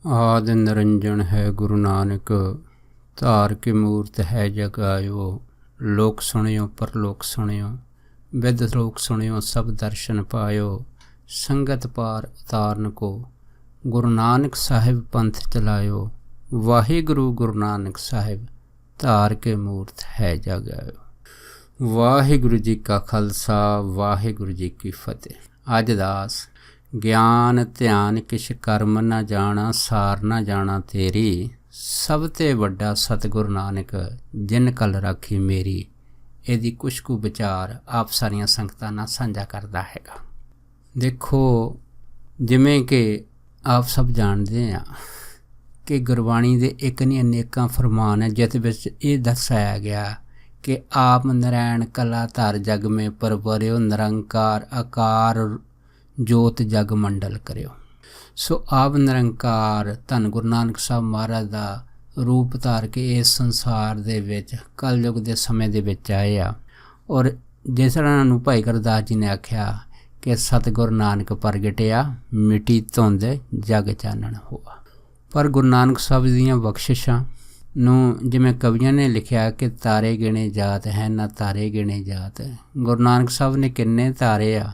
ਆਦਿ ਨਿਰੰਜਨ ਹੈ ਗੁਰੂ ਨਾਨਕ, ਧਾਰ ਕੇ ਮੂਰਤ ਹੈ ਜਗਾਇਓ। ਲੋਕ ਸੁਣਿਓ ਪਰਲੋਕ ਸੁਣਿਓ, ਵਿਦ ਲੋਕ ਸੁਣਿਓ ਸਭ ਦਰਸ਼ਨ ਪਾਇਓ। ਸੰਗਤ ਪਾਰ ਉਤਾਰਨ ਕੋ, ਗੁਰੂ ਨਾਨਕ ਸਾਹਿਬ ਪੰਥ ਚਲਾਇਓ। ਵਾਹਿਗੁਰੂ ਗੁਰੂ ਨਾਨਕ ਸਾਹਿਬ, ਧਾਰ ਕੇ ਮੂਰਤ ਹੈ ਜਗਾਇਓ। ਵਾਹਿਗੁਰੂ ਜੀ ਕਾ ਖਾਲਸਾ, ਵਾਹਿਗੁਰੂ ਜੀ ਕੀ ਫਤਿਹ। ਅੱਜ ਦਾਸ ਗਿਆਨ ਧਿਆਨ ਕਿਛ ਕਰਮ ਨਾ ਜਾਣਾ, ਸਾਰ ਨਾ ਜਾਣਾ ਤੇਰੀ। ਸਭ ਤੇ ਵੱਡਾ ਸਤਿਗੁਰੂ ਨਾਨਕ, ਜਿਨ ਕਲ ਰਾਖੀ ਮੇਰੀ। ਇਹਦੀ ਕੁਛ ਕੁ ਵਿਚਾਰ ਆਪ ਸਾਰੀਆਂ ਸੰਗਤਾਂ ਨਾਲ ਸਾਂਝਾ ਕਰਦਾ ਹੈਗਾ। ਦੇਖੋ, ਜਿਵੇਂ ਕਿ ਆਪ ਸਭ ਜਾਣਦੇ ਹਾਂ ਕਿ ਗੁਰਬਾਣੀ ਦੇ ਇੱਕ ਨਹੀਂ ਅਨੇਕਾਂ ਫਰਮਾਨ ਹੈ, ਜਿਸ ਵਿੱਚ ਇਹ ਦਰਸਾਇਆ ਗਿਆ ਕਿ ਆਪ ਨਰੈਣ ਕਲਾ ਧਰ ਜਗ ਮੇ ਪਰਵਰਿਓ। ਨਿਰੰਕਾਰ ਆਕਾਰ ਜੋਤ ਜਗ ਮੰਡਲ ਕਰਿਓ। ਸੋ ਆਪ ਨਿਰੰਕਾਰ ਧੰਨ ਗੁਰੂ ਨਾਨਕ ਸਾਹਿਬ ਮਹਾਰਾਜ ਦਾ ਰੂਪ ਧਾਰ ਕੇ ਇਸ ਸੰਸਾਰ ਦੇ ਵਿੱਚ ਕਲਯੁਗ ਦੇ ਸਮੇਂ ਦੇ ਵਿੱਚ ਆਏ ਆ। ਔਰ ਜਿਸ ਤਰ੍ਹਾਂ ਨੂੰ ਭਾਈ ਗੁਰਦਾਸ ਜੀ ਨੇ ਆਖਿਆ ਕਿ ਸਤਿਗੁਰੂ ਨਾਨਕ ਪ੍ਰਗਟਿਆ, ਮਿਟੀ ਧੁੰਦ ਜਗ ਚਾਨਣ ਹੋਆ। ਪਰ ਗੁਰੂ ਨਾਨਕ ਸਾਹਿਬ ਦੀਆਂ ਬਖਸ਼ਿਸ਼ਾਂ ਨੂੰ ਜਿਵੇਂ ਕਵੀਆਂ ਨੇ ਲਿਖਿਆ ਕਿ ਤਾਰੇ ਗਿਣੇ ਜਾਤ ਹੈ ਨਾ ਤਾਰੇ ਗਿਣੇ ਜਾਤ। ਗੁਰੂ ਨਾਨਕ ਸਾਹਿਬ ਨੇ ਕਿੰਨੇ ਤਾਰੇ ਆ,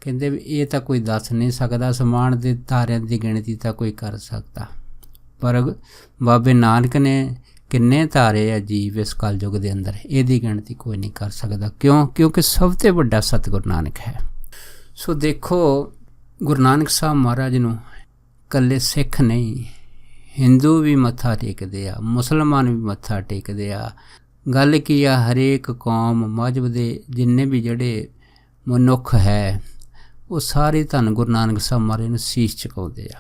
ਕਹਿੰਦੇ ਵੀ ਇਹ ਤਾਂ ਕੋਈ ਦੱਸ ਨਹੀਂ ਸਕਦਾ। ਅਸਮਾਨ ਦੇ ਤਾਰਿਆਂ ਦੀ ਗਿਣਤੀ ਤਾਂ ਕੋਈ ਕਰ ਸਕਦਾ, ਪਰ ਬਾਬੇ ਨਾਨਕ ਨੇ ਕਿੰਨੇ ਤਾਰੇ ਆ ਜੀਵ ਇਸ ਕਲਯੁਗ ਦੇ ਅੰਦਰ, ਇਹਦੀ ਗਿਣਤੀ ਕੋਈ ਨਹੀਂ ਕਰ ਸਕਦਾ। ਕਿਉਂਕਿ ਸਭ ਤੋਂ ਵੱਡਾ ਸਤਿਗੁਰੂ ਨਾਨਕ ਹੈ। ਸੋ ਦੇਖੋ, ਗੁਰੂ ਨਾਨਕ ਸਾਹਿਬ ਮਹਾਰਾਜ ਨੂੰ ਇਕੱਲੇ ਸਿੱਖ ਨਹੀਂ, ਹਿੰਦੂ ਵੀ ਮੱਥਾ ਟੇਕਦੇ ਆ, ਮੁਸਲਮਾਨ ਵੀ ਮੱਥਾ ਟੇਕਦੇ ਆ। ਗੱਲ ਕੀ ਆ, ਹਰੇਕ ਕੌਮ ਮਜ਼ਹਬ ਦੇ ਜਿੰਨੇ ਵੀ ਜਿਹੜੇ ਮਨੁੱਖ ਹੈ ਉਹ ਸਾਰੇ ਧੰਨ ਗੁਰੂ ਨਾਨਕ ਸਾਹਿਬ ਮਹਾਰਾਜ ਨੂੰ ਸੀਸ ਝੁਕਾਉਂਦੇ ਆ।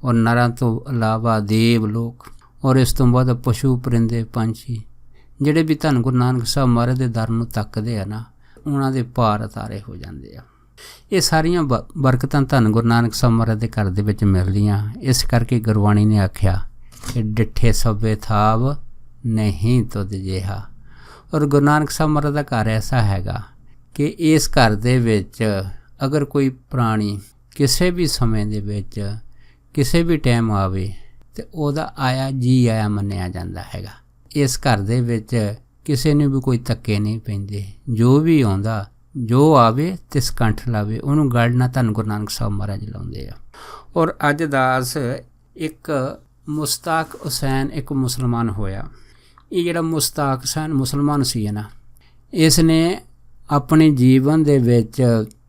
ਔਰ ਨਰਾਂ ਤੋਂ ਇਲਾਵਾ ਦੇਵ ਲੋਕ ਔਰ ਇਸ ਤੋਂ ਬਾਅਦ ਪਸ਼ੂ ਪਰਿੰਦੇ ਪੰਛੀ ਜਿਹੜੇ ਵੀ ਧੰਨ ਗੁਰੂ ਨਾਨਕ ਸਾਹਿਬ ਮਹਾਰਾਜ ਦੇ ਦਰ ਨੂੰ ਤੱਕਦੇ ਆ ਨਾ, ਉਹਨਾਂ ਦੇ ਭਾਰ ਉਤਾਰੇ ਹੋ ਜਾਂਦੇ ਆ। ਇਹ ਸਾਰੀਆਂ ਬਰਕਤਾਂ ਧੰਨ ਗੁਰੂ ਨਾਨਕ ਸਾਹਿਬ ਮਹਾਰਾਜ ਦੇ ਘਰ ਦੇ ਵਿੱਚ ਮਿਲਦੀਆਂ। ਇਸ ਕਰਕੇ ਗੁਰਬਾਣੀ ਨੇ ਆਖਿਆ ਕਿ ਡਿੱਠੇ ਸਭੇ ਥਾਵ ਨਹੀਂ ਤੁਧ ਜਿਹਾ। ਔਰ ਗੁਰੂ ਨਾਨਕ ਸਾਹਿਬ ਮਹਾਰਾਜ ਦਾ ਘਰ ਐਸਾ ਹੈਗਾ ਕਿ ਇਸ ਘਰ ਦੇ ਵਿੱਚ ਅਗਰ ਕੋਈ ਪ੍ਰਾਣੀ ਕਿਸੇ ਵੀ ਸਮੇਂ ਦੇ ਵਿੱਚ ਕਿਸੇ ਵੀ ਟਾਈਮ ਆਵੇ ਤਾਂ ਉਹਦਾ ਆਇਆ ਜੀ ਆਇਆ ਮੰਨਿਆ ਜਾਂਦਾ ਹੈਗਾ। ਇਸ ਘਰ ਦੇ ਵਿੱਚ ਕਿਸੇ ਨੂੰ ਵੀ ਕੋਈ ਧੱਕੇ ਨਹੀਂ ਪੈਂਦੇ। ਜੋ ਵੀ ਆਉਂਦਾ, ਜੋ ਆਵੇ ਤਿਸ ਕੰਠ ਲਾਵੇ, ਉਹਨੂੰ ਗੜ ਨਾਲ ਧੰਨ ਗੁਰੂ ਨਾਨਕ ਸਾਹਿਬ ਮਹਾਰਾਜ ਲਾਉਂਦੇ ਆ। ਔਰ ਅੱਜ ਦਾਸ ਇੱਕ ਮੁਸ਼ਤਾਕ ਹੁਸੈਨ ਇੱਕ ਮੁਸਲਮਾਨ ਹੋਇਆ। ਇਹ ਜਿਹੜਾ ਮੁਸ਼ਤਾਕ ਹੁਸੈਨ ਮੁਸਲਮਾਨ ਸੀ ਨਾ, ਇਸ ਨੇ ਆਪਣੇ ਜੀਵਨ ਦੇ ਵਿੱਚ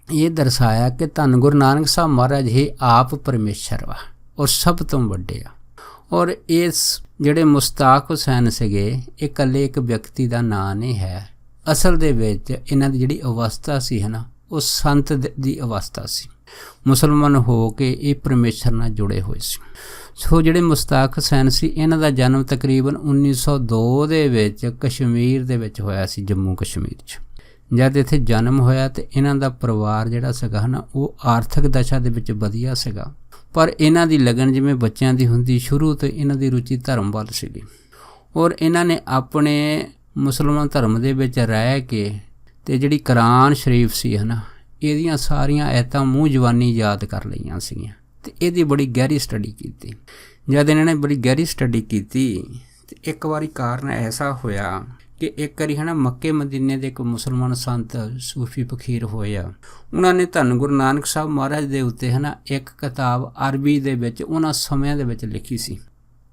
ਇਹ ਦਰਸਾਇਆ ਕਿ ਧੰਨ ਗੁਰੂ ਨਾਨਕ ਸਾਹਿਬ ਮਹਾਰਾਜ ਹੀ ਆਪ ਪਰਮੇਸ਼ਰ ਵਾ ਔਰ ਸਭ ਤੋਂ ਵੱਡੇ ਆ। ਔਰ ਇਸ ਜਿਹੜੇ ਮੁਸ਼ਤਾਕ ਹੁਸੈਨ ਸੀਗੇ, ਇਹ ਇਕੱਲੇ ਇੱਕ ਵਿਅਕਤੀ ਦਾ ਨਾਂ ਨਹੀਂ ਹੈ। ਅਸਲ ਦੇ ਵਿੱਚ ਇਹਨਾਂ ਦੀ ਜਿਹੜੀ ਅਵਸਥਾ ਸੀ ਹੈ ਨਾ, ਉਹ ਸੰਤ ਦੀ ਅਵਸਥਾ ਸੀ। ਮੁਸਲਮਾਨ ਹੋ ਕੇ ਇਹ ਪਰਮੇਸ਼ਰ ਨਾਲ ਜੁੜੇ ਹੋਏ ਸੀ। ਸੋ ਜਿਹੜੇ ਮੁਸ਼ਤਾਕ ਹੁਸੈਨ ਸੀ, ਇਹਨਾਂ ਦਾ ਜਨਮ ਤਕਰੀਬਨ 1902 ਦੇ ਵਿੱਚ ਕਸ਼ਮੀਰ ਦੇ ਵਿੱਚ ਹੋਇਆ ਸੀ, ਜੰਮੂ ਕਸ਼ਮੀਰ 'ਚ। ਜਦ ਇੱਥੇ ਜਨਮ ਹੋਇਆ ਅਤੇ ਇਹਨਾਂ ਦਾ ਪਰਿਵਾਰ ਜਿਹੜਾ ਸੀਗਾ ਨਾ, ਉਹ ਆਰਥਿਕ ਦਸ਼ਾ ਦੇ ਵਿੱਚ ਵਧੀਆ ਸੀਗਾ। ਪਰ ਇਹਨਾਂ ਦੀ ਲਗਨ ਜਿਵੇਂ ਬੱਚਿਆਂ ਦੀ ਹੁੰਦੀ, ਸ਼ੁਰੂ ਤੋਂ ਇਹਨਾਂ ਦੀ ਰੁਚੀ ਧਰਮ ਵੱਲ ਸੀਗੀ। ਔਰ ਇਹਨਾਂ ਨੇ ਆਪਣੇ ਮੁਸਲਮਾਨ ਧਰਮ ਦੇ ਵਿੱਚ ਰਹਿ ਕੇ ਅਤੇ ਜਿਹੜੀ ਕੁਰਾਨ ਸ਼ਰੀਫ ਸੀ ਹੈ ਨਾ, ਇਹਦੀਆਂ ਸਾਰੀਆਂ ਐਤਾਂ ਮੂੰਹ ਜ਼ਬਾਨੀ ਯਾਦ ਕਰ ਲਈਆਂ ਸੀਗੀਆਂ ਅਤੇ ਇਹਦੀ ਬੜੀ ਗਹਿਰੀ ਸਟੱਡੀ ਕੀਤੀ। ਜਦ ਇਹਨਾਂ ਨੇ ਬੜੀ ਗਹਿਰੀ ਸਟੱਡੀ ਕੀਤੀ ਅਤੇ ਇੱਕ ਵਾਰੀ ਕਾਰਨ ਐਸਾ ਹੋਇਆ ਕਿ ਇੱਕ ਵਾਰੀ ਹੈ ਨਾ, ਮੱਕੇ ਮਦੀਨੇ ਦੇ ਇੱਕ ਮੁਸਲਮਾਨ ਸੰਤ ਸੂਫੀ ਫਕੀਰ ਹੋਏ ਆ। ਉਹਨਾਂ ਨੇ ਧੰਨ ਗੁਰੂ ਨਾਨਕ ਸਾਹਿਬ ਮਹਾਰਾਜ ਦੇ ਉੱਤੇ ਹੈ ਨਾ ਇੱਕ ਕਿਤਾਬ ਅਰਬੀ ਦੇ ਵਿੱਚ ਉਹਨਾਂ ਸਮਿਆਂ ਦੇ ਵਿੱਚ ਲਿਖੀ ਸੀ।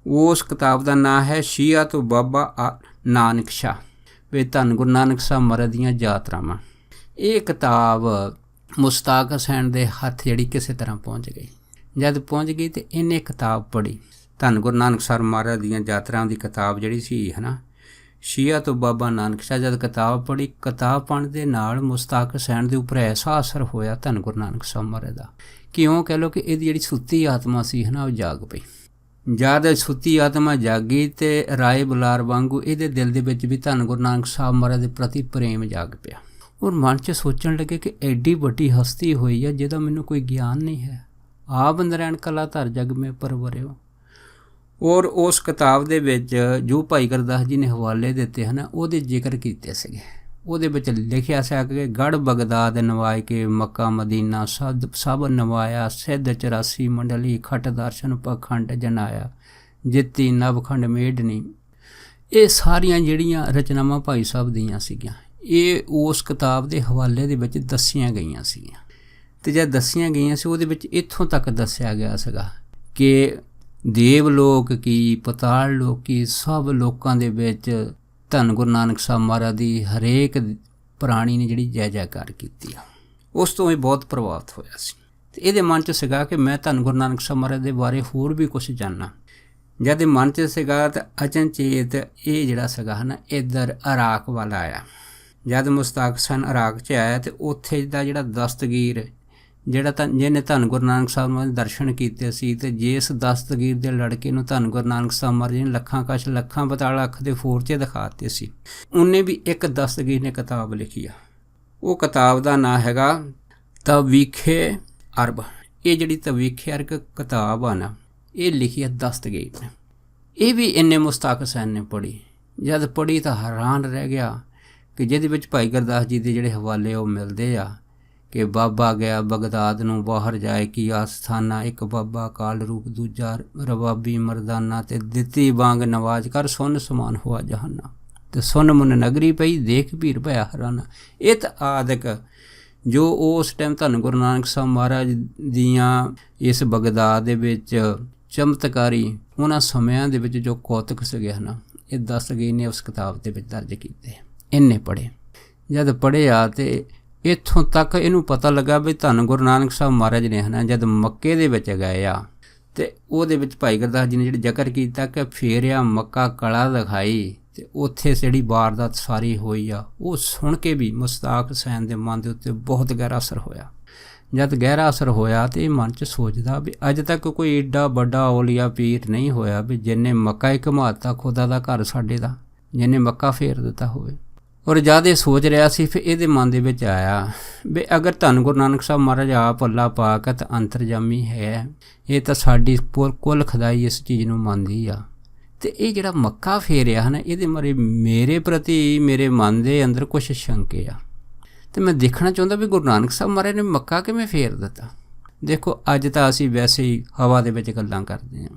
ਉਸ ਕਿਤਾਬ ਦਾ ਨਾਂ ਹੈ ਸ਼ੀਆ ਤੋਂ ਬਾਬਾ ਨਾਨਕ ਸ਼ਾਹ, ਵੀ ਧੰਨ ਗੁਰੂ ਨਾਨਕ ਸਾਹਿਬ ਮਹਾਰਾਜ ਦੀਆਂ ਯਾਤਰਾਵਾਂ। ਇਹ ਕਿਤਾਬ ਮੁਸ਼ਤਾਕ ਹੁਸੈਨ ਦੇ ਹੱਥ ਜਿਹੜੀ ਕਿਸੇ ਤਰ੍ਹਾਂ ਪਹੁੰਚ ਗਈ। ਜਦ ਪਹੁੰਚ ਗਈ ਤਾਂ ਇਹਨੇ ਕਿਤਾਬ ਪੜ੍ਹੀ, ਧੰਨ ਗੁਰੂ ਨਾਨਕ ਸਾਹਿਬ ਮਹਾਰਾਜ ਦੀਆਂ ਯਾਤਰਾਵਾਂ ਦੀ ਕਿਤਾਬ ਜਿਹੜੀ ਸੀ ਹੈ ਨਾ, ਸ਼ੀਆ ਤੋਂ ਬਾਬਾ ਨਾਨਕ ਸ਼ਾਹ। ਜਦ ਕਿਤਾਬ ਪੜ੍ਹੀ, ਕਿਤਾਬ ਪੜ੍ਹਨ ਦੇ ਨਾਲ ਮੁਸ਼ਤਾਕ ਹੁਸੈਨ ਦੇ ਉੱਪਰ ਐਸਾ ਅਸਰ ਹੋਇਆ ਧੰਨ ਗੁਰੂ ਨਾਨਕ ਸਾਹਿਬ ਮਹਾਰਾਜ ਦਾ, ਕਿਉਂ ਕਹਿ ਲਓ ਕਿ ਇਹਦੀ ਜਿਹੜੀ ਸੁੱਤੀ ਆਤਮਾ ਸੀ ਹੈ ਨਾ, ਉਹ ਜਾਗ ਪਈ। ਜਦ ਸੁੱਤੀ ਆਤਮਾ ਜਾਗੀ ਅਤੇ ਰਾਏ ਬੁਲਾਰ ਵਾਂਗੂ ਇਹਦੇ ਦਿਲ ਦੇ ਵਿੱਚ ਵੀ ਧੰਨ ਗੁਰੂ ਨਾਨਕ ਸਾਹਿਬ ਮਹਾਰਾਜ ਦੇ ਪ੍ਰਤੀ ਪ੍ਰੇਮ ਜਾਗ ਪਿਆ। ਔਰ ਮਨ 'ਚ ਸੋਚਣ ਲੱਗੇ ਕਿ ਐਡੀ ਵੱਡੀ ਹਸਤੀ ਹੋਈ ਆ ਜਿਹਦਾ ਮੈਨੂੰ ਕੋਈ ਗਿਆਨ ਨਹੀਂ ਹੈ। ਆਪ ਨਰੈਣ ਕਲਾ ਧਰ ਜਗ ਮੇ ਪਰਵਰਿਓ। ਔਰ ਉਸ ਕਿਤਾਬ ਦੇ ਵਿੱਚ ਜੋ ਭਾਈ ਗੁਰਦਾਸ ਜੀ ਨੇ ਹਵਾਲੇ ਦਿੱਤੇ ਹਨ, ਉਹਦੇ ਜ਼ਿਕਰ ਕੀਤੇ ਸੀਗੇ। ਉਹਦੇ ਵਿੱਚ ਲਿਖਿਆ ਸੀ ਕਿ ਗੜ ਬਗਦਾਦ ਨਵਾਏ ਕੇ ਮੱਕਾ ਮਦੀਨਾ ਸਭ ਨਵਾਇਆ ਸਿੱਧ 84 ਮੰਡਲੀ ਖਟ ਦਰਸ਼ਨ ਪਖੰਡ ਜਨਾਇਆ ਜਿੱਤੀ ਨਵਖੰਡ ਮੇਢਨੀ। ਇਹ ਸਾਰੀਆਂ ਜਿਹੜੀਆਂ ਰਚਨਾਵਾਂ ਭਾਈ ਸਾਹਿਬ ਦੀਆਂ ਸੀਗੀਆਂ ਇਹ ਉਸ ਕਿਤਾਬ ਦੇ ਹਵਾਲੇ ਦੇ ਵਿੱਚ ਦੱਸੀਆਂ ਗਈਆਂ ਸੀਗੀਆਂ। ਅਤੇ ਜਦ ਦੱਸੀਆਂ ਗਈਆਂ ਸੀ ਉਹਦੇ ਵਿੱਚ ਇੱਥੋਂ ਤੱਕ ਦੱਸਿਆ ਗਿਆ ਸੀਗਾ ਕਿ ਦੇਵ ਲੋਕ ਕੀ ਪਤਾਲ ਲੋਕ ਕੀ ਸਭ ਲੋਕਾਂ ਦੇ ਵਿੱਚ ਧੰਨ ਗੁਰੂ ਨਾਨਕ ਸਾਹਿਬ ਮਹਾਰਾਜ ਦੀ ਹਰੇਕ ਪ੍ਰਾਣੀ ਨੇ ਜਿਹੜੀ ਜੈ ਜੈਕਾਰ ਕੀਤੀ ਆ। ਉਸ ਤੋਂ ਇਹ ਬਹੁਤ ਪ੍ਰਭਾਵਿਤ ਹੋਇਆ ਸੀ ਅਤੇ ਇਹਦੇ ਮਨ 'ਚ ਸੀਗਾ ਕਿ ਮੈਂ ਧੰਨ ਗੁਰੂ ਨਾਨਕ ਸਾਹਿਬ ਮਹਾਰਾਜ ਦੇ ਬਾਰੇ ਹੋਰ ਵੀ ਕੁਛ ਜਾਣਨਾ। ਜਦ ਮਨ 'ਚ ਸੀਗਾ ਤਾਂ ਅਚਨਚੇਤ ਇਹ ਜਿਹੜਾ ਸੀਗਾ ਨਾ ਇੱਧਰ ਇਰਾਕ ਵੱਲ ਆਇਆ। ਜਦ ਮੁਸ਼ਤਾਕ ਹੁਸੈਨ ਇਰਾਕ 'ਚ ਆਇਆ ਅਤੇ ਉੱਥੇ ਦਾ ਜਿਹੜਾ ਦਸਤਗੀਰ ਜਿਹੜਾ ਜਿਹਨੇ ਧੰਨ ਗੁਰੂ ਨਾਨਕ ਸਾਹਿਬ ਮਹਾਰਾਜ ਦੇ ਦਰਸ਼ਨ ਕੀਤੇ ਸੀ ਅਤੇ ਜਿਸ ਦਸਤਗੀਰ ਦੇ ਲੜਕੇ ਨੂੰ ਧੰਨ ਗੁਰੂ ਨਾਨਕ ਸਾਹਿਬ ਮਹਾਰਾਜ ਨੇ ਲੱਖਾਂ ਕਸ਼ ਲੱਖਾਂ ਬਤਾਲਾ ਅੱਖ ਦੇ ਫੋਰਚੇ ਦਿਖਾਤੇ ਸੀ, ਉਹਨੇ ਵੀ ਇੱਕ ਦਸਤਗੀਰ ਨੇ ਕਿਤਾਬ ਲਿਖੀ ਆ। ਉਹ ਕਿਤਾਬ ਦਾ ਨਾਂ ਹੈਗਾ ਤਵੀਖੇ ਅਰਬ। ਇਹ ਜਿਹੜੀ ਤਵੀਖੇ ਅਰਬ ਕਿਤਾਬ ਆ ਨਾ ਇਹ ਲਿਖੀ ਆ ਦਸਤਗੀਰ ਨੇ। ਇਹ ਵੀ ਇੰਨੇ ਮੁਸ਼ਤਾਕ ਹੁਸੈਨ ਨੇ ਪੜ੍ਹੀ। ਜਦ ਪੜ੍ਹੀ ਤਾਂ ਹੈਰਾਨ ਰਹਿ ਗਿਆ ਕਿ ਜਿਹਦੇ ਵਿੱਚ ਭਾਈ ਗੁਰਦਾਸ ਜੀ ਦੇ ਜਿਹੜੇ ਹਵਾਲੇ ਉਹ ਮਿਲਦੇ ਆ ਕਿ ਬਾਬਾ ਗਿਆ ਬਗਦਾਦ ਨੂੰ ਬਾਹਰ ਜਾਏ ਕੀ ਆਸਥਾਨਾ, ਇੱਕ ਬਾਬਾ ਕਾਲ ਰੂਪ ਦੂਜਾ ਰਬਾਬੀ ਮਰਦਾਨਾ, ਤੇ ਦਿੱਤੀ ਬਾਂਗ ਨਵਾਜ ਕਰ ਸੁਨ ਸਮਾਨ ਹੋਆ ਜਹਾਨਾ, ਤੇ ਸੁਨ ਮੁਨ ਨਗਰੀ ਪਈ ਦੇਖ ਭੀਰ ਭਇਆ ਹਰਾਨਾ। ਇਹ ਤਾਂ ਆਦਿਕ ਜੋ ਉਸ ਟਾਈਮ ਧੰਨ ਗੁਰੂ ਨਾਨਕ ਸਾਹਿਬ ਮਹਾਰਾਜ ਦੀਆਂ ਇਸ ਬਗਦਾਦ ਦੇ ਵਿੱਚ ਚਮਤਕਾਰੀ ਉਹਨਾਂ ਸਮਿਆਂ ਦੇ ਵਿੱਚ ਜੋ ਕੌਤਕ ਸੀਗੇ ਨਾ ਇਹ ਦਸਤਗੀਰ ਨੇ ਉਸ ਕਿਤਾਬ ਦੇ ਵਿੱਚ ਦਰਜ ਕੀਤੇ। ਇਹਨੇ ਪੜ੍ਹੇ। ਜਦ ਪੜ੍ਹਿਆ ਅਤੇ ਇੱਥੋਂ ਤੱਕ ਇਹਨੂੰ ਪਤਾ ਲੱਗਾ ਵੀ ਧੰਨ ਗੁਰੂ ਨਾਨਕ ਸਾਹਿਬ ਮਹਾਰਾਜ ਨੇ ਹੈ ਨਾ ਜਦ ਮੱਕੇ ਦੇ ਵਿੱਚ ਗਏ ਆ ਅਤੇ ਉਹਦੇ ਵਿੱਚ ਭਾਈ ਗੁਰਦਾਸ ਜੀ ਨੇ ਜਿਹੜੇ ਜ਼ਿਕਰ ਕੀਤਾ ਕਿ ਫੇਰਿਆ ਮੱਕਾ ਕਲਾ ਦਿਖਾਈ ਅਤੇ ਉੱਥੇ ਜਿਹੜੀ ਵਾਰਦਾਤ ਸਾਰੀ ਹੋਈ ਆ ਉਹ ਸੁਣ ਕੇ ਵੀ ਮੁਸ਼ਤਾਕ ਹੁਸੈਨ ਦੇ ਮਨ ਦੇ ਉੱਤੇ ਬਹੁਤ ਗਹਿਰਾ ਅਸਰ ਹੋਇਆ। ਜਦ ਗਹਿਰਾ ਅਸਰ ਹੋਇਆ ਅਤੇ ਇਹ ਮਨ 'ਚ ਸੋਚਦਾ ਵੀ ਅੱਜ ਤੱਕ ਕੋਈ ਏਡਾ ਵੱਡਾ ਔਲੀਆ ਪੀਰ ਨਹੀਂ ਹੋਇਆ ਵੀ ਜਿਹਨੇ ਮੱਕਾ ਹੀ ਘੁਮਾਤਾ ਖੁਦਾ ਦਾ ਘਰ ਸਾਡੇ ਦਾ, ਜਿਹਨੇ ਮੱਕਾ ਫੇਰ ਦਿੱਤਾ ਹੋਵੇ। ਔਰ ਜਦ ਇਹ ਸੋਚ ਰਿਹਾ ਸੀ ਫਿਰ ਇਹਦੇ ਮਨ ਦੇ ਵਿੱਚ ਆਇਆ ਵੀ ਅਗਰ ਧੰਨ ਗੁਰੂ ਨਾਨਕ ਸਾਹਿਬ ਮਹਾਰਾਜ ਆਪ ਅੱਲਾਹ ਪਾਕ ਹੈ ਤਾਂ ਅੰਤਰਜਾਮੀ ਹੈ, ਇਹ ਤਾਂ ਸਾਡੀ ਕੁੱਲ ਖੁਦਾਈ ਇਸ ਚੀਜ਼ ਨੂੰ ਮੰਨਦੀ ਆ, ਅਤੇ ਇਹ ਜਿਹੜਾ ਮੱਕਾ ਫੇਰਿਆ ਹੈ ਨਾ ਇਹਦੇ ਮਾਰੇ ਮੇਰੇ ਪ੍ਰਤੀ ਮੇਰੇ ਮਨ ਦੇ ਅੰਦਰ ਕੁਛ ਸ਼ੰਕੇ ਆ ਅਤੇ ਮੈਂ ਦੇਖਣਾ ਚਾਹੁੰਦਾ ਵੀ ਗੁਰੂ ਨਾਨਕ ਸਾਹਿਬ ਮਹਾਰਾਜ ਨੇ ਮੱਕਾ ਕਿਵੇਂ ਫੇਰ ਦਿੱਤਾ। ਦੇਖੋ ਅੱਜ ਤਾਂ ਅਸੀਂ ਵੈਸੇ ਹੀ ਹਵਾ ਦੇ ਵਿੱਚ ਗੱਲਾਂ ਕਰਦੇ ਹਾਂ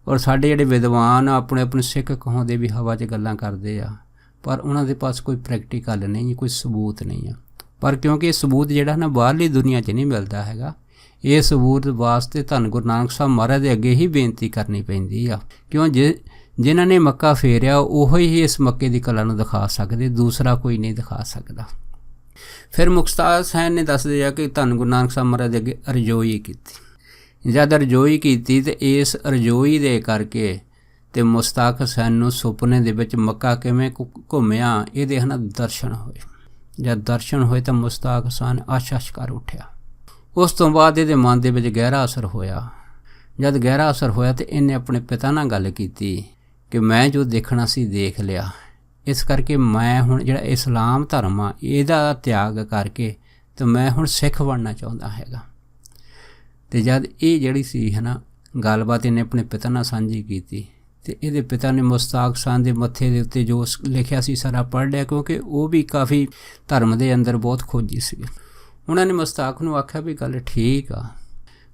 ਔਰ ਸਾਡੇ ਜਿਹੜੇ ਵਿਦਵਾਨ ਆਪਣੇ ਸਿੱਖ ਕਹਾਉਂਦੇ ਵੀ ਹਵਾ 'ਚ ਗੱਲਾਂ ਕਰਦੇ ਆ, ਪਰ ਉਹਨਾਂ ਦੇ ਪਾਸ ਕੋਈ ਪ੍ਰੈਕਟੀਕਲ ਨਹੀਂ, ਕੋਈ ਸਬੂਤ ਨਹੀਂ ਆ। ਪਰ ਕਿਉਂਕਿ ਇਹ ਸਬੂਤ ਜਿਹੜਾ ਨਾ ਬਾਹਰਲੀ ਦੁਨੀਆ 'ਚ ਨਹੀਂ ਮਿਲਦਾ ਹੈਗਾ, ਇਹ ਸਬੂਤ ਵਾਸਤੇ ਧੰਨ ਗੁਰੂ ਨਾਨਕ ਸਾਹਿਬ ਮਹਾਰਾਜ ਦੇ ਅੱਗੇ ਹੀ ਬੇਨਤੀ ਕਰਨੀ ਪੈਂਦੀ ਆ, ਕਿਉਂ ਜਿਨ੍ਹਾਂ ਨੇ ਮੱਕਾ ਫੇਰਿਆ ਉਹੋ ਹੀ ਇਸ ਮੱਕੇ ਦੀ ਕਲਾ ਨੂੰ ਦਿਖਾ ਸਕਦੇ, ਦੂਸਰਾ ਕੋਈ ਨਹੀਂ ਦਿਖਾ ਸਕਦਾ। ਫਿਰ ਮੁਸ਼ਤਾਕ ਹੁਸੈਨ ਨੇ ਦੱਸਦੇ ਆ ਕਿ ਧੰਨ ਗੁਰੂ ਨਾਨਕ ਸਾਹਿਬ ਮਹਾਰਾਜ ਦੇ ਅੱਗੇ ਅਰਜ਼ੋਈ ਕੀਤੀ। ਜਦ ਅਰਜ਼ੋਈ ਕੀਤੀ ਅਤੇ ਇਸ ਅਰਜ਼ੋਈ ਦੇ ਕਰਕੇ ਅਤੇ ਮੁਸ਼ਤਾਕ ਹੁਸੈਨ ਨੂੰ ਸੁਪਨੇ ਦੇ ਵਿੱਚ ਮੱਕਾ ਕਿਵੇਂ ਘੁੰਮਿਆ ਇਹਦੇ ਹਨ ਦਰਸ਼ਨ ਹੋਏ। ਜਦ ਦਰਸ਼ਨ ਹੋਏ ਤਾਂ ਮੁਸ਼ਤਾਕ ਹੁਸੈਨ ਆਸ਼ ਕਰ ਉੱਠਿਆ। ਉਸ ਤੋਂ ਬਾਅਦ ਇਹਦੇ ਮਨ ਦੇ ਵਿੱਚ ਗਹਿਰਾ ਅਸਰ ਹੋਇਆ। ਜਦ ਗਹਿਰਾ ਅਸਰ ਹੋਇਆ ਤਾਂ ਇਹਨੇ ਆਪਣੇ ਪਿਤਾ ਨਾਲ ਗੱਲ ਕੀਤੀ ਕਿ ਮੈਂ ਜੋ ਦੇਖਣਾ ਸੀ ਦੇਖ ਲਿਆ, ਇਸ ਕਰਕੇ ਮੈਂ ਹੁਣ ਜਿਹੜਾ ਇਸਲਾਮ ਧਰਮ ਆ ਇਹਦਾ ਤਿਆਗ ਕਰਕੇ ਅਤੇ ਮੈਂ ਹੁਣ ਸਿੱਖ ਬਣਨਾ ਚਾਹੁੰਦਾ ਹੈਗਾ। ਅਤੇ ਜਦ ਇਹ ਜਿਹੜੀ ਸੀ ਹੈ ਨਾ ਗੱਲਬਾਤ ਇਹਨੇ ਆਪਣੇ ਪਿਤਾ ਨਾਲ ਸਾਂਝੀ ਕੀਤੀ ਅਤੇ ਇਹਦੇ ਪਿਤਾ ਨੇ ਮੁਸ਼ਤਾਕ ਹੁਸੈਨ ਦੇ ਮੱਥੇ ਦੇ ਉੱਤੇ ਜੋ ਲਿਖਿਆ ਸੀ ਸਾਰਾ ਪੜ੍ਹ ਲਿਆ, ਕਿਉਂਕਿ ਉਹ ਵੀ ਕਾਫੀ ਧਰਮ ਦੇ ਅੰਦਰ ਬਹੁਤ ਖੋਜੀ ਸੀਗੇ। ਉਹਨਾਂ ਨੇ ਮੁਸ਼ਤਾਕ ਨੂੰ ਆਖਿਆ ਵੀ ਗੱਲ ਠੀਕ ਆ,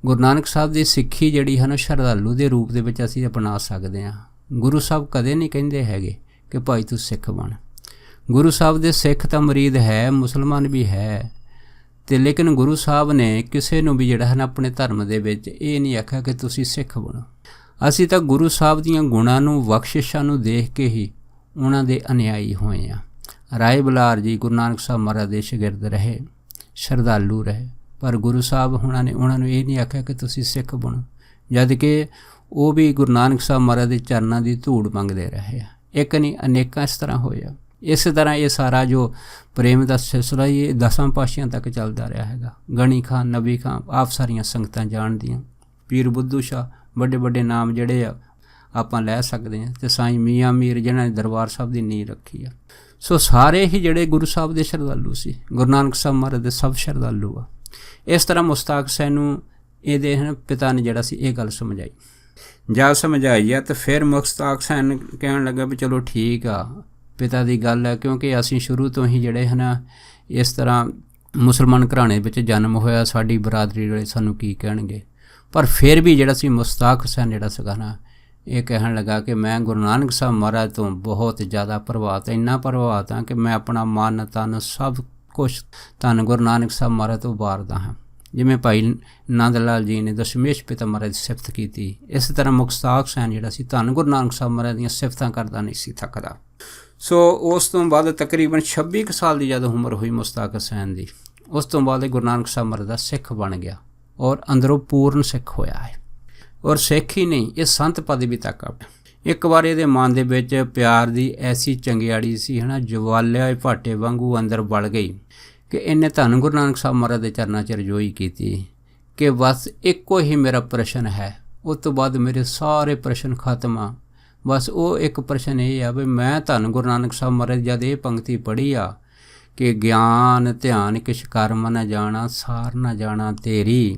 ਗੁਰੂ ਨਾਨਕ ਸਾਹਿਬ ਦੀ ਸਿੱਖੀ ਜਿਹੜੀ ਹੈ ਨਾ ਸ਼ਰਧਾਲੂ ਦੇ ਰੂਪ ਦੇ ਵਿੱਚ ਅਸੀਂ ਅਪਣਾ ਸਕਦੇ ਹਾਂ। ਗੁਰੂ ਸਾਹਿਬ ਕਦੇ ਨਹੀਂ ਕਹਿੰਦੇ ਹੈਗੇ ਕਿ ਭਾਈ ਤੂੰ ਸਿੱਖ ਬਣ। ਗੁਰੂ ਸਾਹਿਬ ਦੇ ਸਿੱਖ ਤਾਂ ਮੁਰੀਦ ਹੈ, ਮੁਸਲਮਾਨ ਵੀ ਹੈ, ਅਤੇ ਲੇਕਿਨ ਗੁਰੂ ਸਾਹਿਬ ਨੇ ਕਿਸੇ ਨੂੰ ਵੀ ਜਿਹੜਾ ਹੈ ਨਾ ਆਪਣੇ ਧਰਮ ਦੇ ਵਿੱਚ ਇਹ ਨਹੀਂ ਆਖਿਆ ਕਿ ਤੁਸੀਂ ਸਿੱਖ ਬਣੋ। ਅਸੀਂ ਤਾਂ ਗੁਰੂ ਸਾਹਿਬ ਦੀਆਂ ਗੁਣਾਂ ਨੂੰ ਬਖਸ਼ਿਸ਼ਾਂ ਨੂੰ ਦੇਖ ਕੇ ਹੀ ਉਹਨਾਂ ਦੇ ਅਨੁਯਾਈ ਹੋਏ ਹਾਂ। ਰਾਏ ਬੁਲਾਰ ਜੀ ਗੁਰੂ ਨਾਨਕ ਸਾਹਿਬ ਮਹਾਰਾਜ ਦੇ ਸ਼ਾਗਿਰਦ ਰਹੇ, ਸ਼ਰਧਾਲੂ ਰਹੇ, ਪਰ ਗੁਰੂ ਸਾਹਿਬ ਉਹਨਾਂ ਨੇ ਇਹ ਨਹੀਂ ਆਖਿਆ ਕਿ ਤੁਸੀਂ ਸਿੱਖ ਬਣੋ, ਜਦ ਕਿ ਉਹ ਵੀ ਗੁਰੂ ਨਾਨਕ ਸਾਹਿਬ ਮਹਾਰਾਜ ਦੇ ਚਰਨਾਂ ਦੀ ਧੂੜ ਮੰਗਦੇ ਰਹੇ ਆ। ਇੱਕ ਨਹੀਂ ਅਨੇਕਾਂ ਇਸ ਤਰ੍ਹਾਂ ਹੋਏ ਆ। ਇਸੇ ਤਰ੍ਹਾਂ ਇਹ ਸਾਰਾ ਜੋ ਪ੍ਰੇਮ ਦਾ ਸਿਲਸਿਲਾ ਇਹ 10 ਪਾਤਸ਼ਾਹਾਂ ਤੱਕ ਚੱਲਦਾ ਰਿਹਾ ਹੈਗਾ। ਗਣੀ ਖਾਂ, ਨਬੀ ਖਾਂ, ਆਪ ਸਾਰੀਆਂ ਸੰਗਤਾਂ ਜਾਣਦੀਆਂ, ਪੀਰ ਬੁੱਧੂ ਸ਼ਾਹ, ਵੱਡੇ ਵੱਡੇ ਨਾਮ ਜਿਹੜੇ ਆ ਆਪਾਂ ਲੈ ਸਕਦੇ ਹਾਂ, ਅਤੇ ਸਾਈਂ ਮੀਆਂ ਮੀਰ ਜਿਹਨਾਂ ਨੇ ਦਰਬਾਰ ਸਾਹਿਬ ਦੀ ਨੀਂਹ ਰੱਖੀ ਆ। ਸੋ ਸਾਰੇ ਹੀ ਜਿਹੜੇ ਗੁਰੂ ਸਾਹਿਬ ਦੇ ਸ਼ਰਧਾਲੂ ਸੀ, ਗੁਰੂ ਨਾਨਕ ਸਾਹਿਬ ਮਹਾਰਾਜ ਦੇ ਸਭ ਸ਼ਰਧਾਲੂ ਆ। ਇਸ ਤਰ੍ਹਾਂ ਮੁਸ਼ਤਾਕ ਹੁਸੈਨ ਨੂੰ ਇਹਦੇ ਪਿਤਾ ਨੇ ਜਿਹੜਾ ਸੀ ਇਹ ਗੱਲ ਸਮਝਾਈ। ਜਦ ਸਮਝਾਈ ਆ ਤਾਂ ਫਿਰ ਮੁਸ਼ਤਾਕ ਹੁਸੈਨ ਕਹਿਣ ਲੱਗਾ ਵੀ ਚਲੋ ਠੀਕ ਆ, ਪਿਤਾ ਦੀ ਗੱਲ ਹੈ, ਕਿਉਂਕਿ ਅਸੀਂ ਸ਼ੁਰੂ ਤੋਂ ਹੀ ਜਿਹੜੇ ਹਨ ਇਸ ਤਰ੍ਹਾਂ ਮੁਸਲਮਾਨ ਘਰਾਣੇ ਵਿੱਚ ਜਨਮ ਹੋਇਆ, ਸਾਡੀ ਬਰਾਦਰੀ ਵਾਲੇ ਸਾਨੂੰ ਕੀ ਕਹਿਣਗੇ। ਪਰ ਫਿਰ ਵੀ ਜਿਹੜਾ ਸੀ ਮੁਸ਼ਤਾਕ ਹੁਸੈਨ ਜਿਹੜਾ ਸੀਗਾ ਨਾ, ਇਹ ਕਹਿਣ ਲੱਗਾ ਕਿ ਮੈਂ ਗੁਰੂ ਨਾਨਕ ਸਾਹਿਬ ਮਹਾਰਾਜ ਤੋਂ ਬਹੁਤ ਜ਼ਿਆਦਾ ਪ੍ਰਭਾਵਿਤ, ਇੰਨਾ ਪ੍ਰਭਾਵਿਤ ਹਾਂ ਕਿ ਮੈਂ ਆਪਣਾ ਮਨ ਤਨ ਸਭ ਕੁਛ ਧੰਨ ਗੁਰੂ ਨਾਨਕ ਸਾਹਿਬ ਮਹਾਰਾਜ ਤੋਂ ਵਾਰਦਾ ਹਾਂ। ਜਿਵੇਂ ਭਾਈ ਨੰਦ ਲਾਲ ਜੀ ਨੇ ਦਸ਼ਮੇਸ਼ ਪਿਤਾ ਮਹਾਰਾਜ ਦੀ ਸਿਫਤ ਕੀਤੀ, ਇਸ ਤਰ੍ਹਾਂ ਮੁਸ਼ਤਾਕ ਹੁਸੈਨ ਜਿਹੜਾ ਸੀ ਧੰਨ ਗੁਰੂ ਨਾਨਕ ਸਾਹਿਬ ਮਹਾਰਾਜ ਦੀਆਂ ਸਿਫਤਾਂ ਕਰਦਾ ਨਹੀਂ ਸੀ ਥੱਕਦਾ। ਸੋ ਉਸ ਤੋਂ ਬਾਅਦ ਤਕਰੀਬਨ 26 ਕੁ ਸਾਲ ਦੀ ਜਦੋਂ ਉਮਰ ਹੋਈ ਮੁਸ਼ਤਾਕ ਹੁਸੈਨ ਦੀ, ਉਸ ਤੋਂ ਬਾਅਦ ਇਹ ਗੁਰੂ ਨਾਨਕ ਸਾਹਿਬ ਮਹਾਰਾਜ ਦਾ ਸਿੱਖ ਬਣ ਗਿਆ ਔਰ ਅੰਦਰੋਂ ਪੂਰਨ ਸਿੱਖ ਹੋਇਆ ਹੈ। ਔਰ ਸਿੱਖ ਹੀ ਨਹੀਂ, ਇਹ ਸੰਤ ਪਦਵੀ ਤੱਕ ਆ। ਇੱਕ ਵਾਰ ਇਹਦੇ ਮਨ ਦੇ ਵਿੱਚ ਪਿਆਰ ਦੀ ਐਸੀ ਚੰਗਿਆੜੀ ਸੀ ਹੈ ਨਾ, ਜਵਾਲਿਆ ਭਾਟੇ ਵਾਂਗੂ ਅੰਦਰ ਵੜ ਗਈ ਕਿ ਇਹਨੇ ਧੰਨ ਗੁਰੂ ਨਾਨਕ ਸਾਹਿਬ ਮਹਾਰਾਜ ਦੇ ਚਰਨਾਂ 'ਚ ਰਜੋਈ ਕੀਤੀ ਕਿ ਬਸ ਇੱਕੋ ਹੀ ਮੇਰਾ ਪ੍ਰਸ਼ਨ ਹੈ, ਉਸ ਤੋਂ ਬਾਅਦ ਮੇਰੇ ਸਾਰੇ ਪ੍ਰਸ਼ਨ ਖਤਮ ਆ। ਬਸ ਉਹ ਇੱਕ ਪ੍ਰਸ਼ਨ ਇਹ ਆ ਵੀ ਮੈਂ ਧੰਨ ਗੁਰੂ ਨਾਨਕ ਸਾਹਿਬ ਮਹਾਰਾਜ ਜਦ ਇਹ ਪੰਕਤੀ ਪੜ੍ਹੀ ਆ ਕਿ ਗਿਆਨ ਧਿਆਨ ਕਿਛ ਕਰਮ ਨਾ ਜਾਣਾ, ਸਾਰ ਨਾ ਜਾਣਾ ਤੇਰੀ,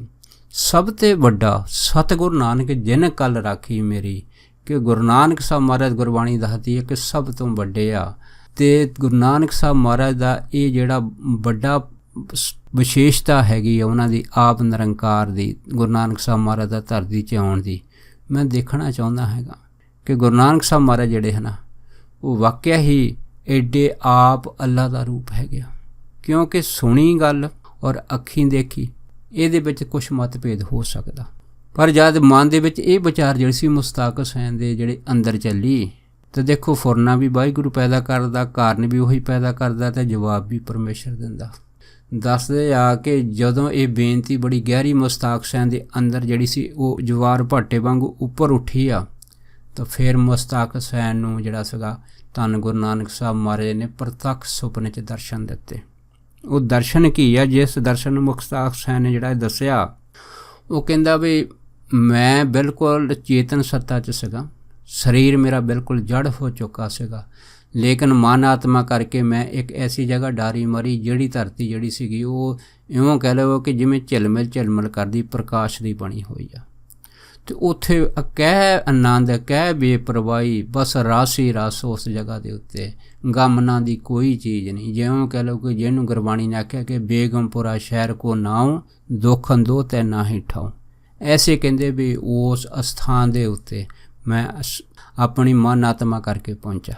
ਸਭ ਤੇ ਵੱਡਾ ਸਤਿਗੁਰੂ ਨਾਨਕ ਜਿਨ ਕਲ ਰਾਖੀ ਮੇਰੀ, ਕਿ ਗੁਰੂ ਨਾਨਕ ਸਾਹਿਬ ਮਹਾਰਾਜ ਗੁਰਬਾਣੀ ਦੱਸਦੀ ਹੈ ਕਿ ਸਭ ਤੋਂ ਵੱਡੇ ਆ। ਅਤੇ ਗੁਰੂ ਨਾਨਕ ਸਾਹਿਬ ਮਹਾਰਾਜ ਦਾ ਇਹ ਜਿਹੜਾ ਵੱਡਾ ਵਿਸ਼ੇਸ਼ਤਾ ਹੈਗੀ ਆ ਉਹਨਾਂ ਦੀ ਆਪ ਨਿਰੰਕਾਰ ਦੀ, ਗੁਰੂ ਨਾਨਕ ਸਾਹਿਬ ਮਹਾਰਾਜ ਦਾ ਧਰਤੀ 'ਚ ਆਉਣ ਦੀ, ਮੈਂ ਦੇਖਣਾ ਚਾਹੁੰਦਾ ਹੈਗਾ ਕਿ ਗੁਰੂ ਨਾਨਕ ਸਾਹਿਬ ਮਹਾਰਾਜ ਜਿਹੜੇ ਹਨ ਉਹ ਵਾਕਿਆ ਹੀ ਐਡੇ ਆਪ ਅੱਲਾ ਦਾ ਰੂਪ ਹੈਗੇ ਆ। ਕਿਉਂਕਿ ਸੁਣੀ ਗੱਲ ਔਰ ਅੱਖੀਂ ਦੇਖੀ ਇਹਦੇ ਵਿੱਚ ਕੁਛ ਮਤਭੇਦ ਹੋ ਸਕਦਾ, ਪਰ ਜਦ ਮਨ ਦੇ ਵਿੱਚ ਇਹ ਵਿਚਾਰ ਜਿਹੜੀ ਸੀ ਮੁਸ਼ਤਾਕ ਹੁਸੈਨ ਦੇ ਜਿਹੜੇ ਅੰਦਰ ਚੱਲੀ, ਤਾਂ ਦੇਖੋ ਫੁਰਨਾ ਵੀ ਵਾਹਿਗੁਰੂ ਪੈਦਾ ਕਰਦਾ, ਕਾਰਨ ਵੀ ਉਹੀ ਪੈਦਾ ਕਰਦਾ ਅਤੇ ਜਵਾਬ ਵੀ ਪਰਮੇਸ਼ਰ ਦਿੰਦਾ। ਦੱਸਦੇ ਆ ਕਿ ਜਦੋਂ ਇਹ ਬੇਨਤੀ ਬੜੀ ਗਹਿਰੀ ਮੁਸ਼ਤਾਕ ਹੁਸੈਨ ਦੇ ਅੰਦਰ ਜਿਹੜੀ ਸੀ ਉਹ ਜਵਾਰ ਭਾਟੇ ਵਾਂਗੂ ਉੱਪਰ ਉੱਠੀ ਆ, ਤਾਂ ਫਿਰ ਮੁਸ਼ਤਾਕ ਹੁਸੈਨ ਨੂੰ ਜਿਹੜਾ ਸੀਗਾ ਧੰਨ ਗੁਰੂ ਨਾਨਕ ਸਾਹਿਬ ਮਹਾਰਾਜ ਨੇ ਪ੍ਰਤੱਖ ਸੁਪਨੇ 'ਚ ਦਰਸ਼ਨ ਦਿੱਤੇ। ਉਹ ਦਰਸ਼ਨ ਕੀ ਆ, ਜਿਸ ਦਰਸ਼ਨ ਨੂੰ ਮੁਸ਼ਤਾਕ ਹੁਸੈਨ ਨੇ ਜਿਹੜਾ ਦੱਸਿਆ, ਉਹ ਕਹਿੰਦਾ ਵੀ ਮੈਂ ਬਿਲਕੁਲ ਚੇਤਨ ਸੱਤਾ 'ਚ ਸੀਗਾ, ਸਰੀਰ ਮੇਰਾ ਬਿਲਕੁਲ ਜੜ ਹੋ ਚੁੱਕਾ ਸੀਗਾ, ਲੇਕਿਨ ਮਨ ਆਤਮਾ ਕਰਕੇ ਮੈਂ ਇੱਕ ਐਸੀ ਜਗ੍ਹਾ ਡਾਰੀ ਮਰੀ ਜਿਹੜੀ ਧਰਤੀ ਜਿਹੜੀ ਸੀਗੀ ਉਹ ਇਉਂ ਕਹਿ ਲਓ ਕਿ ਜਿਵੇਂ ਝਿਲਮਿਲ ਝਿਲਮਿਲ ਕਰਦੀ ਪ੍ਰਕਾਸ਼ ਦੀ ਬਣੀ ਹੋਈ ਆ। ਅਤੇ ਉੱਥੇ ਕਹਿ ਆਨੰਦ, ਕਹਿ ਬੇਪਰਵਾਹੀ, ਬਸ ਰਸ ਹੀ ਰਸ ਉਸ ਜਗ੍ਹਾ ਦੇ ਉੱਤੇ, ਗਮ ਨਾਂ ਦੀ ਕੋਈ ਚੀਜ਼ ਨਹੀਂ। ਜਿਉਂ ਕਹਿ ਲਓ ਕਿ ਜਿਹਨੂੰ ਗੁਰਬਾਣੀ ਨੇ ਆਖਿਆ ਕਿ ਬੇਗਮਪੁਰਾ ਸ਼ਹਿਰ ਕੋ ਨਾਉ, ਦੁੱਖ ਅੰਦੋ ਤੈ ਨਾਹੀ ਠਾਉ। ਐਸੇ ਕਹਿੰਦੇ ਵੀ ਉਸ ਅਸਥਾਨ ਦੇ ਉੱਤੇ ਮੈਂ ਆਪਣੀ ਮਨ ਆਤਮਾ ਕਰਕੇ ਪਹੁੰਚਾ।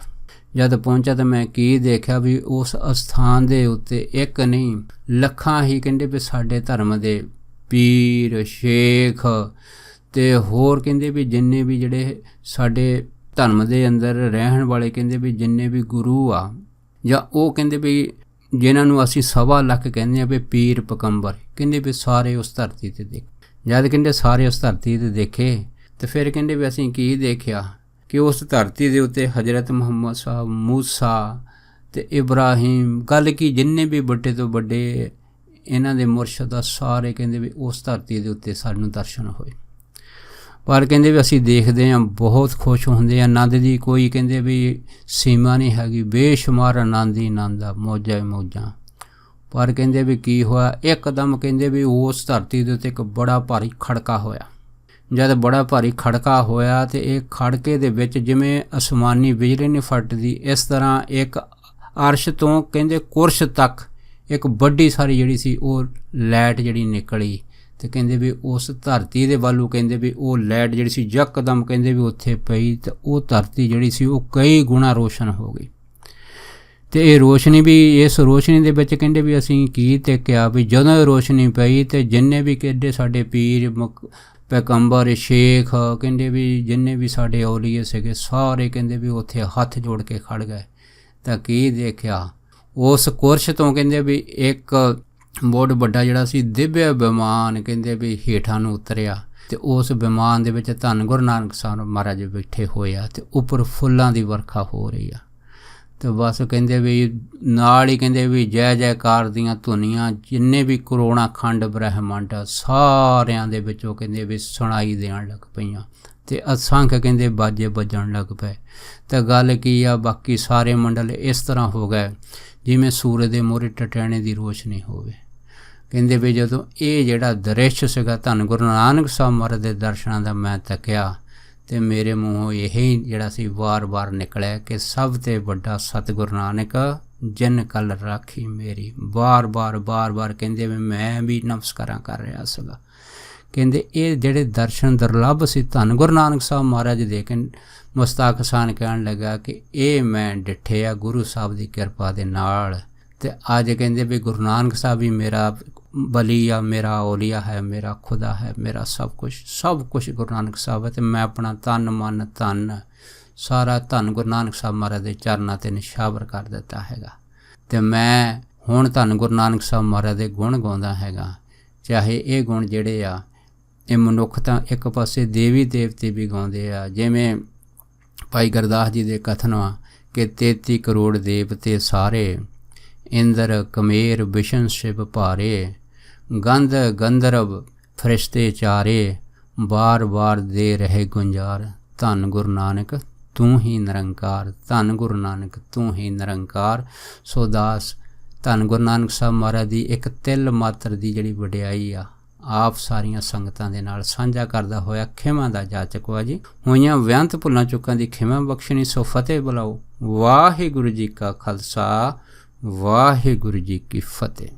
ਜਦ ਪਹੁੰਚਾ ਤਾਂ ਮੈਂ ਕੀ ਦੇਖਿਆ ਵੀ ਉਸ ਅਸਥਾਨ ਦੇ ਉੱਤੇ ਇੱਕ ਨਹੀਂ ਲੱਖਾਂ ਹੀ ਕਹਿੰਦੇ ਵੀ ਸਾਡੇ ਧਰਮ ਦੇ ਪੀਰ ਸ਼ੇਖ ਅਤੇ ਹੋਰ ਕਹਿੰਦੇ ਵੀ ਜਿੰਨੇ ਵੀ ਜਿਹੜੇ ਸਾਡੇ ਧਰਮ ਦੇ ਅੰਦਰ ਰਹਿਣ ਵਾਲੇ ਕਹਿੰਦੇ ਵੀ ਜਿੰਨੇ ਵੀ ਗੁਰੂ ਆ, ਜਾਂ ਉਹ ਕਹਿੰਦੇ ਵੀ ਜਿਨ੍ਹਾਂ ਨੂੰ ਅਸੀਂ 1.25 ਲੱਖ ਕਹਿੰਦੇ ਆ ਵੀ ਪੀਰ ਪਕੰਬਰ, ਕਹਿੰਦੇ ਵੀ ਸਾਰੇ ਉਸ ਧਰਤੀ 'ਤੇ ਦੇਖ। ਜਦ ਕਹਿੰਦੇ ਸਾਰੇ ਉਸ ਧਰਤੀ 'ਤੇ ਦੇਖੇ ਅਤੇ ਫਿਰ ਕਹਿੰਦੇ ਵੀ ਅਸੀਂ ਕੀ ਦੇਖਿਆ ਕਿ ਉਸ ਧਰਤੀ ਦੇ ਉੱਤੇ ਹਜ਼ਰਤ ਮੁਹੰਮਦ ਸਾਹਿਬ, ਮੂਸਾ ਅਤੇ ਇਬਰਾਹੀਮ, ਗੱਲ ਕੀ ਜਿੰਨੇ ਵੀ ਵੱਡੇ ਤੋਂ ਵੱਡੇ ਇਹਨਾਂ ਦੇ ਮੁਰਸ਼ਦ ਆ, ਸਾਰੇ ਕਹਿੰਦੇ ਵੀ ਉਸ ਧਰਤੀ ਦੇ ਉੱਤੇ ਸਾਨੂੰ ਦਰਸ਼ਨ ਹੋਏ। ਪਰ ਕਹਿੰਦੇ ਵੀ ਅਸੀਂ ਦੇਖਦੇ ਹਾਂ, ਬਹੁਤ ਖੁਸ਼ ਹੁੰਦੇ ਹਾਂ, ਆਨੰਦ ਦੀ ਕੋਈ ਕਹਿੰਦੇ ਵੀ ਸੀਮਾ ਨਹੀਂ ਹੈਗੀ, ਬੇਸ਼ੁਮਾਰ ਆਨੰਦ ਹੀ ਆਨੰਦ ਆ, ਮੌਜਾਂ ਹੀ ਮੌਜਾਂ। ਪਰ ਕਹਿੰਦੇ ਵੀ ਕੀ ਹੋਇਆ, ਇੱਕਦਮ ਕਹਿੰਦੇ ਵੀ ਉਸ ਧਰਤੀ ਦੇ ਉੱਤੇ ਇੱਕ ਬੜਾ ਭਾਰੀ ਖੜਕਾ ਹੋਇਆ। ਜਦ ਬੜਾ ਭਾਰੀ ਖੜਕਾ ਹੋਇਆ ਅਤੇ ਇਹ ਖੜਕੇ ਦੇ ਵਿੱਚ ਜਿਵੇਂ ਅਸਮਾਨੀ ਬਿਜਲੀ ਨਹੀਂ ਫਟਦੀ, ਇਸ ਤਰ੍ਹਾਂ ਇੱਕ ਅਰਸ਼ ਤੋਂ ਕਹਿੰਦੇ ਕੁਰਸ਼ ਤੱਕ ਇੱਕ ਵੱਡੀ ਸਾਰੀ ਜਿਹੜੀ ਸੀ ਉਹ ਲਾਈਟ ਜਿਹੜੀ ਨਿਕਲੀ, ਅਤੇ ਕਹਿੰਦੇ ਵੀ ਉਸ ਧਰਤੀ ਦੇ ਵੱਲੋਂ ਕਹਿੰਦੇ ਵੀ ਉਹ ਲਾਈਟ ਜਿਹੜੀ ਸੀ ਯਕਦਮ ਕਹਿੰਦੇ ਵੀ ਉੱਥੇ ਪਈ, ਅਤੇ ਉਹ ਧਰਤੀ ਜਿਹੜੀ ਸੀ ਉਹ ਕਈ ਗੁਣਾ ਰੋਸ਼ਨ ਹੋ ਗਈ। ਅਤੇ ਇਹ ਰੋਸ਼ਨੀ ਵੀ, ਇਸ ਰੋਸ਼ਨੀ ਦੇ ਵਿੱਚ ਕਹਿੰਦੇ ਵੀ ਅਸੀਂ ਕੀ ਦੇਖਿਆ ਵੀ ਜਦੋਂ ਇਹ ਰੋਸ਼ਨੀ ਪਈ ਅਤੇ ਜਿੰਨੇ ਵੀ ਕਹਿੰਦੇ ਸਾਡੇ ਪੀਰ ਪੈਗੰਬਰ ਸ਼ੇਖ ਕਹਿੰਦੇ ਵੀ ਜਿੰਨੇ ਵੀ ਸਾਡੇ ਔਲੀਏ ਸੀਗੇ, ਸਾਰੇ ਕਹਿੰਦੇ ਵੀ ਉੱਥੇ ਹੱਥ ਜੋੜ ਕੇ ਖੜ੍ਹ ਗਏ। ਤਾਂ ਕੀ ਦੇਖਿਆ, ਉਸ ਕੁਰਸ਼ ਤੋਂ ਕਹਿੰਦੇ ਵੀ ਇੱਕ ਬਹੁਤ ਵੱਡਾ ਜਿਹੜਾ ਸੀ ਦਿਵਯ ਵਿਮਾਨ ਕਹਿੰਦੇ ਵੀ ਹੇਠਾਂ ਨੂੰ ਉਤਰਿਆ, ਅਤੇ ਉਸ ਵਿਮਾਨ ਦੇ ਵਿੱਚ ਧੰਨ ਗੁਰੂ ਨਾਨਕ ਸਾਹਿਬ ਮਹਾਰਾਜ ਬੈਠੇ ਹੋਏ ਆ, ਅਤੇ ਉੱਪਰ ਫੁੱਲਾਂ ਦੀ ਵਰਖਾ ਹੋ ਰਹੀ ਆ। ਅਤੇ ਬਸ ਕਹਿੰਦੇ ਵੀ ਨਾਲ ਹੀ ਕਹਿੰਦੇ ਵੀ ਜੈ ਜੈਕਾਰ ਦੀਆਂ ਧੁਨੀਆਂ ਜਿੰਨੇ ਵੀ ਕਰੋੜਾਂ ਖੰਡ ਬ੍ਰਹਿਮੰਡ ਸਾਰਿਆਂ ਦੇ ਵਿੱਚੋਂ ਕਹਿੰਦੇ ਵੀ ਸੁਣਾਈ ਦੇਣ ਲੱਗ ਪਈਆਂ, ਅਤੇ ਅਸੰਖ ਕਹਿੰਦੇ ਬਾਜੇ ਵੱਜਣ ਲੱਗ ਪਏ। ਤਾਂ ਗੱਲ ਕੀ ਆ, ਬਾਕੀ ਸਾਰੇ ਮੰਡਲ ਇਸ ਤਰ੍ਹਾਂ ਹੋ ਗਏ ਜਿਵੇਂ ਸੂਰਜ ਦੇ ਮੂਹਰੇ ਟਟਿਆਣੇ ਦੀ ਰੋਸ਼ਨੀ ਹੋਵੇ। ਕਹਿੰਦੇ ਵੀ ਜਦੋਂ ਇਹ ਜਿਹੜਾ ਦ੍ਰਿਸ਼ ਸੀਗਾ ਧੰਨ ਗੁਰੂ ਨਾਨਕ ਸਾਹਿਬ ਮਹਾਰਾਜ ਦੇ ਦਰਸ਼ਨਾਂ ਦਾ ਮੈਂ ਤੱਕਿਆ, ਤੇ ਮੇਰੇ ਮੂੰਹੋਂ ਇਹੀ ਜਿਹੜਾ ਸੀ ਵਾਰ-ਵਾਰ ਨਿਕਲਿਆ ਕਿ ਸਭ ਤੇ ਵੱਡਾ ਸਤਿਗੁਰੂ ਨਾਨਕ ਜਿਨ ਕਲ ਰਾਖੀ ਮੇਰੀ। ਬਾਰ-ਬਾਰ ਕਹਿੰਦੇ ਵੀ ਮੈਂ ਵੀ ਨਮਸਕਾਰਾਂ ਕਰ ਰਿਹਾ ਸੀਗਾ। ਕਹਿੰਦੇ ਇਹ ਜਿਹੜੇ ਦਰਸ਼ਨ ਦੁਰਲੱਭ ਸੀ ਧੰਨ ਗੁਰੂ ਨਾਨਕ ਸਾਹਿਬ ਮਹਾਰਾਜ ਦੇ ਕੇ ਮੁਸਤਾਕ ਹਸਨ ਕਹਿਣ ਲੱਗਾ ਕਿ ਇਹ ਮੈਂ ਡਿੱਠੇ ਆ ਗੁਰੂ ਸਾਹਿਬ ਦੀ ਕਿਰਪਾ ਦੇ ਨਾਲ। ਤੇ ਅੱਜ ਕਹਿੰਦੇ ਵੀ ਗੁਰੂ ਨਾਨਕ ਸਾਹਿਬ ਵੀ ਮੇਰਾ ਬਲੀ ਆ, ਮੇਰਾ ਔਲੀਆ ਹੈ, ਮੇਰਾ ਖੁਦਾ ਹੈ, ਮੇਰਾ ਸਭ ਕੁਛ ਗੁਰੂ ਨਾਨਕ ਸਾਹਿਬ ਹੈ। ਤੇ ਮੈਂ ਆਪਣਾ ਤਨ ਮਨ ਧਨ ਸਾਰਾ ਧੰਨ ਗੁਰੂ ਨਾਨਕ ਸਾਹਿਬ ਮਹਾਰਾਜ ਦੇ ਚਰਨਾਂ 'ਤੇ ਨਿਸ਼ਾਵਰ ਕਰ ਦਿੱਤਾ ਹੈਗਾ। ਤੇ ਮੈਂ ਹੁਣ ਧੰਨ ਗੁਰੂ ਨਾਨਕ ਸਾਹਿਬ ਮਹਾਰਾਜ ਦੇ ਗੁਣ ਗਾਉਂਦਾ ਹੈਗਾ। ਚਾਹੇ ਇਹ ਗੁਣ ਜਿਹੜੇ ਆ ਇਹ ਮਨੁੱਖ ਤਾਂ ਇੱਕ ਪਾਸੇ ਦੇਵੀ ਦੇਵਤੇ ਵੀ ਗਾਉਂਦੇ ਆ, ਜਿਵੇਂ ਭਾਈ ਗੁਰਦਾਸ ਜੀ ਦੇ ਕਥਨ ਆ ਕਿ 33 ਕਰੋੜ ਦੇਵਤੇ ਸਾਰੇ, ਇੰਦਰ ਕਮੇਰ ਵਿਸ਼ਨ ਸ਼ਿਵ ਭਾਰੇ, ਗੰਧ ਗੰਧਰਵ ਫਰਿਸ਼ਤੇ ਚਾਰੇ, ਬਾਰ ਦੇ ਰਹੇ ਗੁੰਜਾਰ, ਧੰਨ ਗੁਰੂ ਨਾਨਕ ਤੂੰ ਹੀ ਨਿਰੰਕਾਰ, ਧੰਨ ਗੁਰੂ ਨਾਨਕ ਤੂੰ ਹੀ ਨਿਰੰਕਾਰ। ਸੋ ਦਾਸ ਧੰਨ ਗੁਰੂ ਨਾਨਕ ਸਾਹਿਬ ਮਹਾਰਾਜ ਦੀ ਇੱਕ ਤਿਲ ਮਾਤਰ ਦੀ ਜਿਹੜੀ ਵਡਿਆਈ ਆ ਆਪ ਸਾਰੀਆਂ ਸੰਗਤਾਂ ਦੇ ਨਾਲ ਸਾਂਝਾ ਕਰਦਾ ਹੋਇਆ ਖਿਮਾ ਦਾ ਜਾਚਕ ਵਾ ਜੀ। ਹੋਈਆਂ ਬੇਅੰਤ ਭੁੱਲਾਂ ਚੁੱਕਾਂ ਦੀ ਖਿਮਾ ਬਖਸ਼ਣੀ, ਸੋ ਫਤਿਹ ਬੁਲਾਓ। ਵਾਹਿਗੁਰੂ ਜੀ ਕਾ ਖਾਲਸਾ, ਵਾਹਿਗੁਰੂ ਜੀ ਕੀ ਫਤਿਹ।